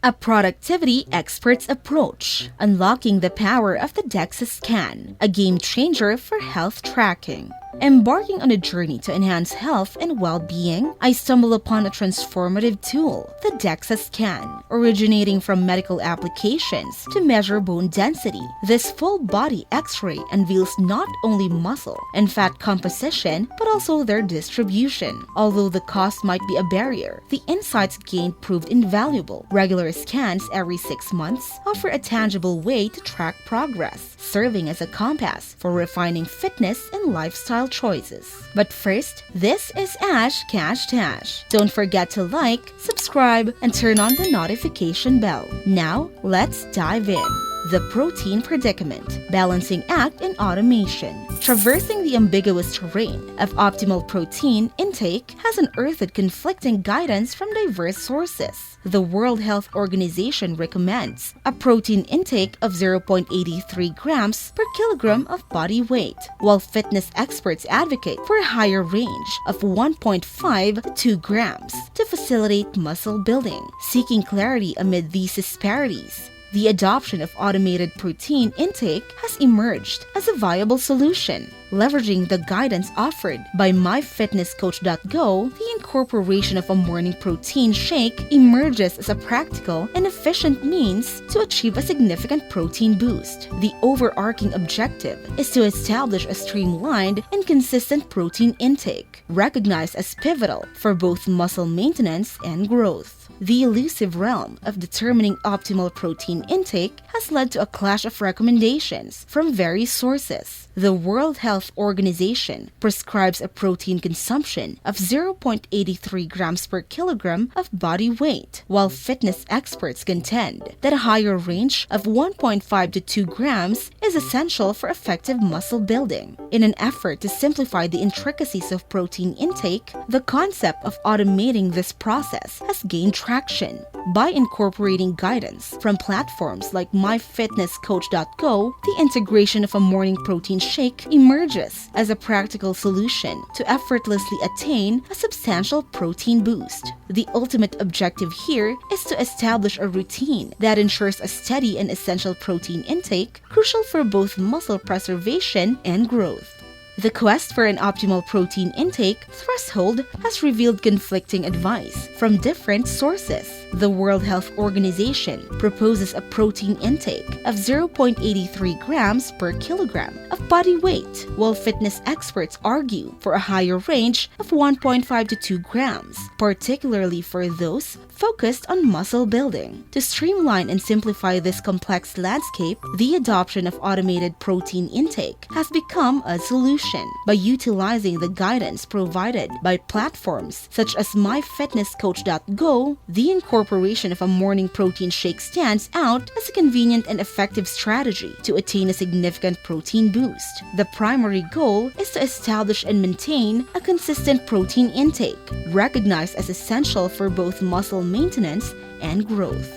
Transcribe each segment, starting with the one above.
A productivity expert's approach, unlocking the power of the DEXA scan, a game changer for health tracking. Embarking on a journey to enhance health and well-being, I stumble upon a transformative tool, the DEXA scan, originating from medical applications to measure bone density. This full-body X-ray unveils not only muscle and fat composition, but also their distribution. Although the cost might be a barrier, the insights gained proved invaluable. Regular scans every 6 months offer a tangible way to track progress, serving as a compass for refining fitness and lifestyle choices. But first, this is Ash Cash Tash. Don't forget to like, subscribe, and turn on the notification bell. Now, let's dive in. The protein predicament, balancing act and automation. Traversing the ambiguous terrain of optimal protein intake has unearthed conflicting guidance from diverse sources. The World Health Organization recommends a protein intake of 0.83 grams per kilogram of body weight, while fitness experts advocate for a higher range of 1.5 to 2 grams to facilitate muscle building. Seeking clarity amid these disparities, the adoption of automated protein intake has emerged as a viable solution. Leveraging the guidance offered by myfitnesscoach.go, the incorporation of a morning protein shake emerges as a practical and efficient means to achieve a significant protein boost. The overarching objective is to establish a streamlined and consistent protein intake, recognized as pivotal for both muscle maintenance and growth. The elusive realm of determining optimal protein intake has led to a clash of recommendations from various sources. The World Health Organization prescribes a protein consumption of 0.83 grams per kilogram of body weight, while fitness experts contend that a higher range of 1.5 to 2 grams is essential for effective muscle building. In an effort to simplify the intricacies of protein intake, the concept of automating this process has gained traction. By incorporating guidance from platforms like myfitnesscoach.go, the integration of a morning protein shake emerges as a practical solution to effortlessly attain a substantial protein boost. The ultimate objective here is to establish a routine that ensures a steady and essential protein intake, crucial for both muscle preservation and growth. The quest for an optimal protein intake threshold has revealed conflicting advice from different sources. The World Health Organization proposes a protein intake of 0.83 grams per kilogram of body weight, while fitness experts argue for a higher range of 1.5 to 2 grams, particularly for those focused on muscle building. To streamline and simplify this complex landscape, the adoption of automated protein intake has become a solution. By utilizing the guidance provided by platforms such as myfitnesscoach.go, the incorporation of a morning protein shake stands out as a convenient and effective strategy to attain a significant protein boost. The primary goal is to establish and maintain a consistent protein intake, recognized as essential for both muscle maintenance and growth.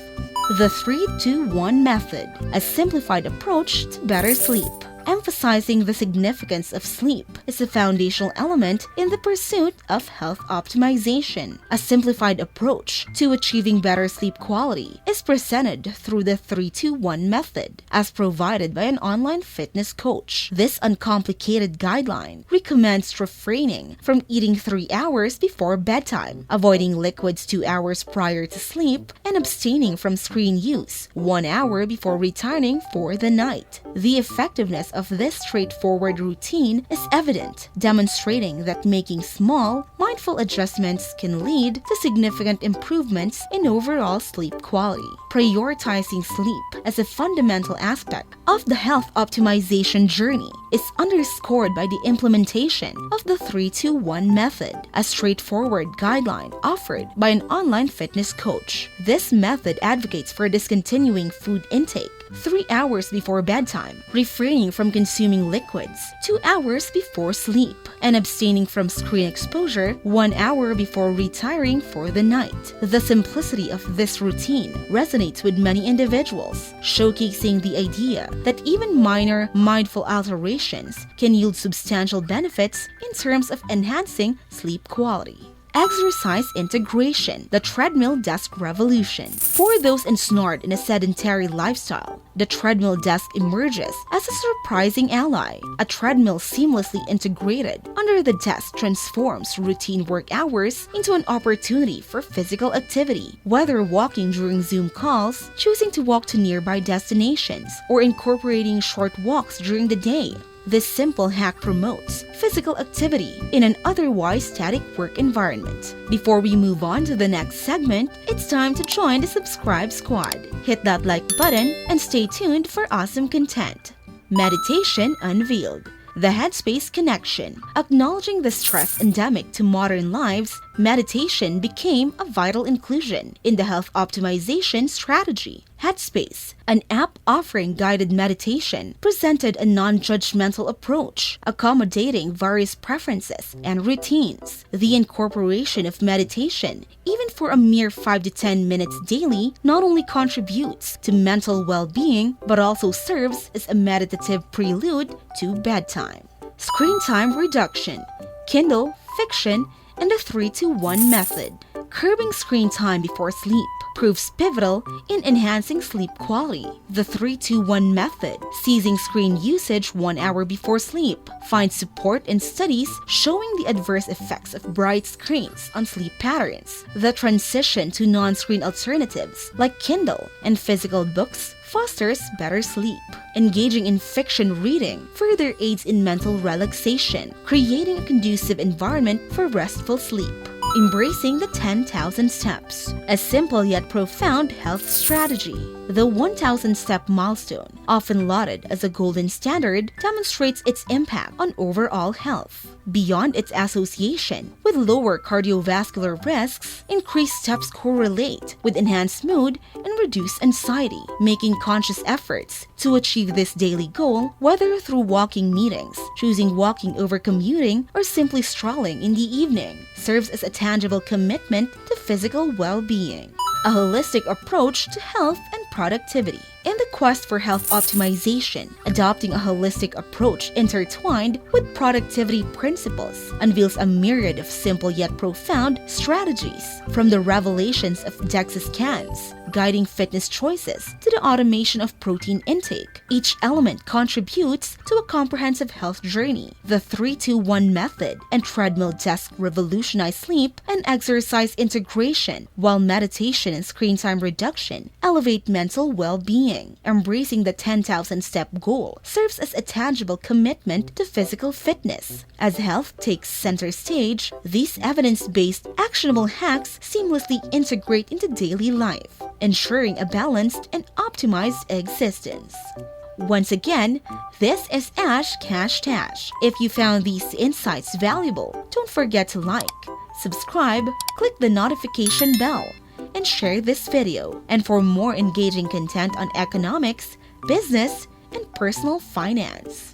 The 3-2-1 method, a simplified approach to better sleep. Emphasizing the significance of sleep is a foundational element in the pursuit of health optimization. A simplified approach to achieving better sleep quality is presented through the 3-2-1 method, as provided by an online fitness coach. This uncomplicated guideline recommends refraining from eating 3 hours before bedtime, avoiding liquids 2 hours prior to sleep, and abstaining from screen use 1 hour before retiring for the night. The effectiveness of this straightforward routine is evident, demonstrating that making small, mindful adjustments can lead to significant improvements in overall sleep quality. Prioritizing sleep as a fundamental aspect of the health optimization journey is underscored by the implementation of the 3-2-1 method, a straightforward guideline offered by an online fitness coach. This method advocates for discontinuing food intake 3 hours before bedtime, refraining from consuming liquids 2 hours before sleep, and abstaining from screen exposure 1 hour before retiring for the night. The simplicity of this routine resonates with many individuals, showcasing the idea that even minor mindful alterations can yield substantial benefits in terms of enhancing sleep quality. Exercise integration, the treadmill desk revolution. For those ensnared in a sedentary lifestyle, the treadmill desk emerges as a surprising ally. A treadmill seamlessly integrated under the desk transforms routine work hours into an opportunity for physical activity. Whether walking during Zoom calls, choosing to walk to nearby destinations, or incorporating short walks during the day, this simple hack promotes physical activity in an otherwise static work environment. Before we move on to the next segment, it's time to join the subscribe squad. Hit that like button and stay tuned for awesome content. Meditation Unveiled. The Headspace Connection. Acknowledging the stress endemic to modern lives, meditation became a vital inclusion in the health optimization strategy. Headspace, an app offering guided meditation, presented a non-judgmental approach, accommodating various preferences and routines. The incorporation of meditation, even for a mere 5 to 10 minutes daily, not only contributes to mental well-being, but also serves as a meditative prelude to bedtime. Screen time reduction, Kindle, fiction, and the 3-2-1 method. Curbing screen time before sleep proves pivotal in enhancing sleep quality. The 3-2-1 method, ceasing screen usage 1 hour before sleep, finds support in studies showing the adverse effects of bright screens on sleep patterns. The transition to non-screen alternatives like Kindle and physical books fosters better sleep. Engaging in fiction reading further aids in mental relaxation, creating a conducive environment for restful sleep. Embracing the 10,000 steps, a simple yet profound health strategy. The 1,000-step milestone, often lauded as a golden standard, demonstrates its impact on overall health. Beyond its association with lower cardiovascular risks, increased steps correlate with enhanced mood and reduced anxiety. Making conscious efforts to achieve this daily goal, whether through walking meetings, choosing walking over commuting, or simply strolling in the evening, serves as a tangible commitment to physical well-being. A holistic approach to health and productivity. In the quest for health optimization, adopting a holistic approach intertwined with productivity principles unveils a myriad of simple yet profound strategies, from the revelations of DEXA scans, guiding fitness choices, to the automation of protein intake. Each element contributes to a comprehensive health journey. The 3-2-1 method and treadmill desk revolutionize sleep and exercise integration, while meditation and screen time reduction elevate mental well-being. Embracing the 10,000-step goal serves as a tangible commitment to physical fitness. As health takes center stage, these evidence-based, actionable hacks seamlessly integrate into daily life, ensuring a balanced and optimized existence. Once again, this is Ash Cash Tash. If you found these insights valuable, don't forget to like, subscribe, click the notification bell, and share this video. And for more engaging content on economics, business, and personal finance,